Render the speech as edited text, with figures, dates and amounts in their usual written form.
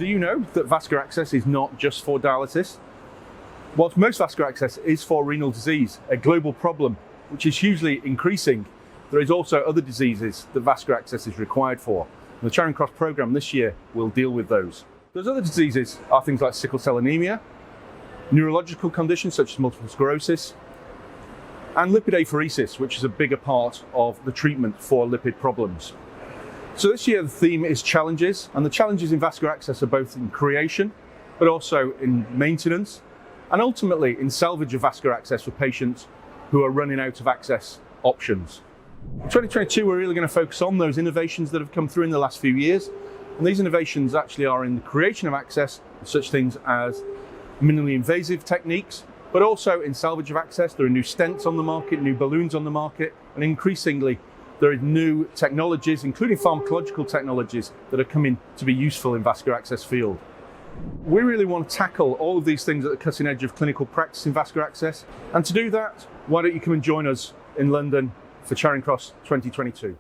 Do you know that vascular access is not just for dialysis? Whilst most vascular access is for renal disease, a global problem which is hugely increasing, there is also other diseases that vascular access is required for. And the Charing Cross programme this year will deal with those. Those other diseases are things like sickle cell anemia, neurological conditions such as multiple sclerosis, and lipid apheresis, which is a bigger part of the treatment for lipid problems. So this year the theme is challenges, and the challenges in vascular access are both in creation, but also in maintenance, and ultimately in salvage of vascular access for patients who are running out of access options. In 2022 we're really going to focus on those innovations that have come through in the last few years, and these innovations actually are in the creation of access, such things as minimally invasive techniques, but also in salvage of access. There are new stents on the market, new balloons on the market, and increasingly there are new technologies, including pharmacological technologies, that are coming to be useful in vascular access field. We really want to tackle all of these things at the cutting edge of clinical practice in vascular access. And to do that, why don't you come and join us in London for Charing Cross 2022.